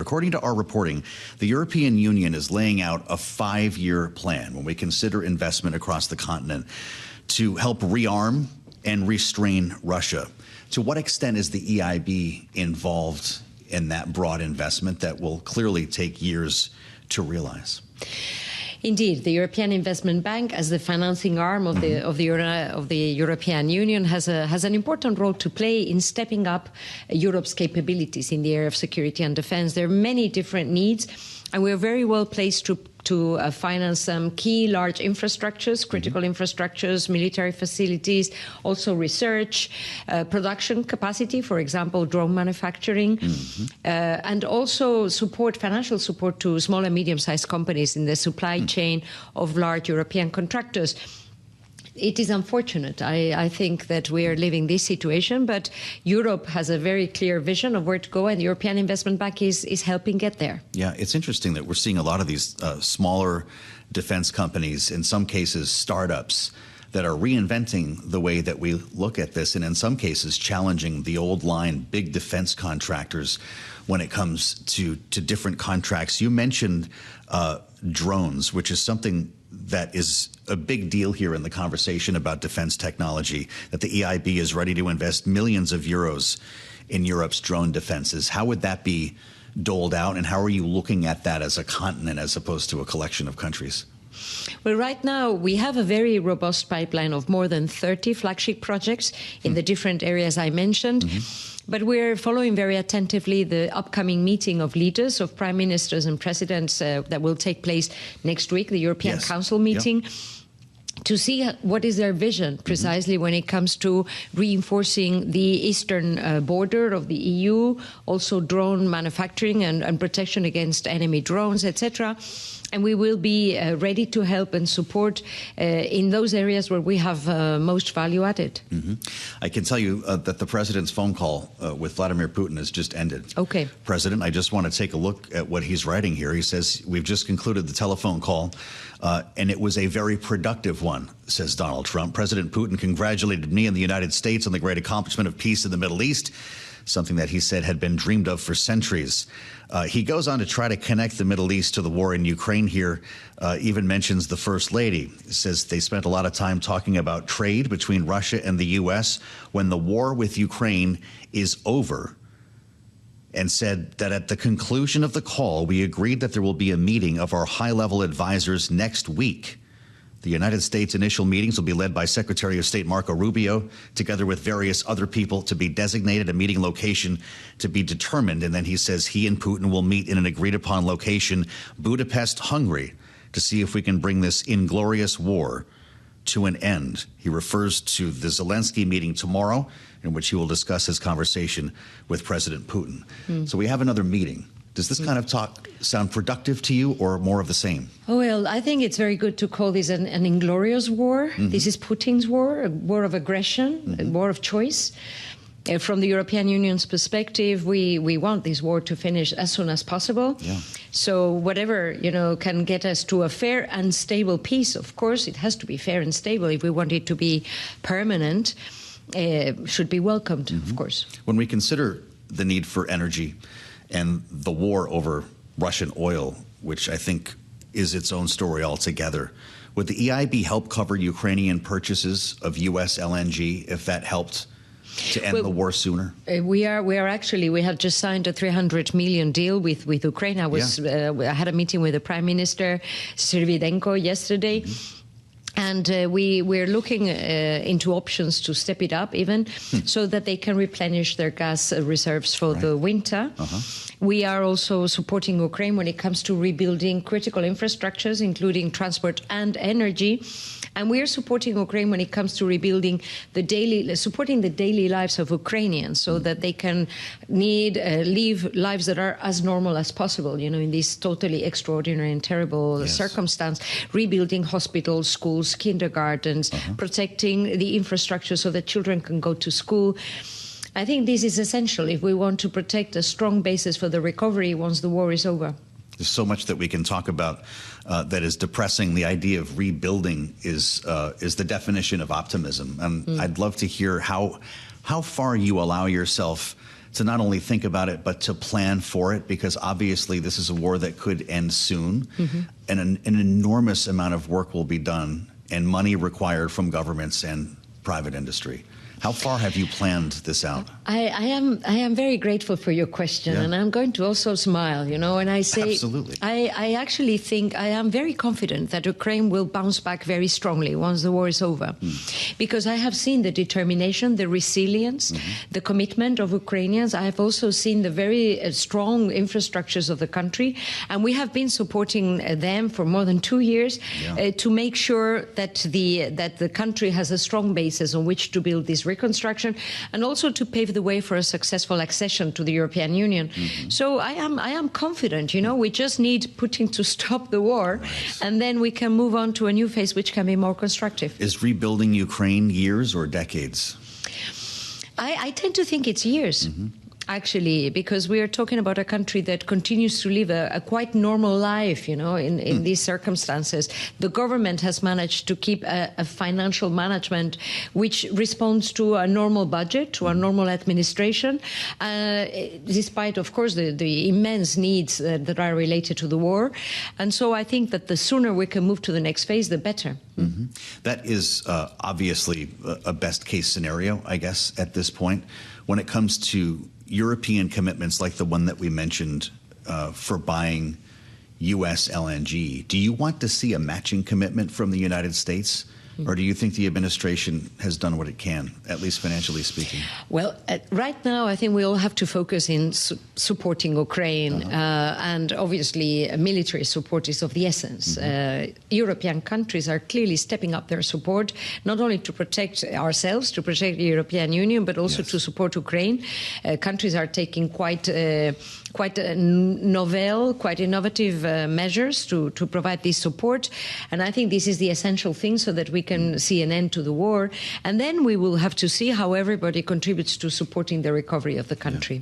According to our reporting, the European Union is laying out a 5-year plan when we consider investment across the continent to help rearm and restrain Russia. To what extent is the EIB involved in that broad investment that will clearly take years to realize? Indeed, the European Investment Bank, as the financing arm of the European Union, has an important role to play in stepping up Europe's capabilities in the area of security and defense. There are many different needs, and we are very well placed to finance some key large infrastructures, critical infrastructures, military facilities, also research, production capacity, for example, drone manufacturing, and also financial support to small and medium-sized companies in the supply chain of large European contractors. It is unfortunate. I think that we are living this situation, but Europe has a very clear vision of where to go, and the European Investment Bank is helping get there. Yeah, it's interesting that we're seeing a lot of these smaller defense companies, in some cases startups, that are reinventing the way that we look at this, and in some cases challenging the old line big defense contractors when it comes to different contracts. You mentioned drones, which is something that is a big deal here in the conversation about defense technology, that the EIB is ready to invest millions of euros in Europe's drone defenses. How would that be doled out, and how are you looking at that as a continent as opposed to a collection of countries? Well, right now, we have a very robust pipeline of more than 30 flagship projects in the different areas I mentioned. But we're following very attentively the upcoming meeting of leaders, of prime ministers and presidents that will take place next week, the European Council meeting, to see what is their vision precisely when it comes to reinforcing the eastern border of the EU, also drone manufacturing and protection against enemy drones, etc. And we will be ready to help and support in those areas where we have most value added. I can tell you that the president's phone call with Vladimir Putin has just ended. Okay. President, I just want to take a look at what he's writing here. He says, we've just concluded the telephone call, and it was a very productive one, says Donald Trump. President Putin congratulated me and the United States on the great accomplishment of peace in the Middle East, something that he said had been dreamed of for centuries. He goes on to try to connect the Middle East to the war in Ukraine here, even mentions the First Lady. Says they spent a lot of time talking about trade between Russia and the U.S. when the war with Ukraine is over, and said that at the conclusion of the call, we agreed that there will be a meeting of our high-level advisors next week. The United States initial meetings will be led by Secretary of State Marco Rubio, together with various other people, to be designated, a meeting location to be determined. And then he says he and Putin will meet in an agreed-upon location, Budapest, Hungary, to see if we can bring this inglorious war to an end. He refers to the Zelensky meeting tomorrow, in which he will discuss his conversation with President Putin. So we have another meeting. Does this kind of talk sound productive to you, or more of the same? Oh, well, I think it's very good to call this an inglorious war. This is Putin's war, a war of aggression, a war of choice. From the European Union's perspective, we want this war to finish as soon as possible. So whatever, can get us to a fair and stable peace, of course, it has to be fair and stable if we want it to be permanent, should be welcomed, of course. When we consider the need for energy and the war over Russian oil, which I think is its own story altogether, would the EIB help cover Ukrainian purchases of U.S. LNG if that helped to end the war sooner? We have just signed a 300 million deal with Ukraine. I had a meeting with the Prime Minister Servidenko yesterday. And we're looking into options to step it up even so that they can replenish their gas reserves for the winter. We are also supporting Ukraine when it comes to rebuilding critical infrastructures, including transport and energy. And we are supporting Ukraine when it comes to rebuilding supporting the daily lives of Ukrainians so that they can live lives that are as normal as possible, in this totally extraordinary and terrible circumstance, rebuilding hospitals, schools, kindergartens, protecting the infrastructure so that children can go to school. I think this is essential if we want to protect a strong basis for the recovery once the war is over. There's so much that we can talk about that is depressing. The idea of rebuilding is the definition of optimism. And I'd love to hear how far you allow yourself to not only think about it, but to plan for it, because obviously this is a war that could end soon, and an enormous amount of work will be done and money required from governments and private industry. How far have you planned this out? I am very grateful for your question, and I'm going to also smile, and I say, absolutely. I actually think I am very confident that Ukraine will bounce back very strongly once the war is over, because I have seen the determination, the resilience, the commitment of Ukrainians. I have also seen the very strong infrastructures of the country, and we have been supporting them for more than 2 years to make sure that the country has a strong basis on which to build this reconstruction, and also to pave the way for a successful accession to the European Union. So I am confident, we just need Putin to stop the war, and then we can move on to a new phase which can be more constructive. Is rebuilding Ukraine years or decades? I tend to think it's years. Actually, because we are talking about a country that continues to live a quite normal life, in these circumstances. The government has managed to keep a financial management which responds to a normal budget, to a normal administration, despite, of course, the immense needs that are related to the war. And so I think that the sooner we can move to the next phase, the better. That is obviously a best case scenario, I guess, at this point. When it comes to European commitments like the one that we mentioned for buying U.S. LNG, do you want to see a matching commitment from the United States? Or do you think the administration has done what it can, at least financially speaking? Well, right now, I think we all have to focus in supporting Ukraine. And obviously, military support is of the essence. European countries are clearly stepping up their support, not only to protect ourselves, to protect the European Union, but also to support Ukraine. Countries are taking quite novel, quite innovative measures to provide this support. And I think this is the essential thing so that we can see an end to the war. And then we will have to see how everybody contributes to supporting the recovery of the country.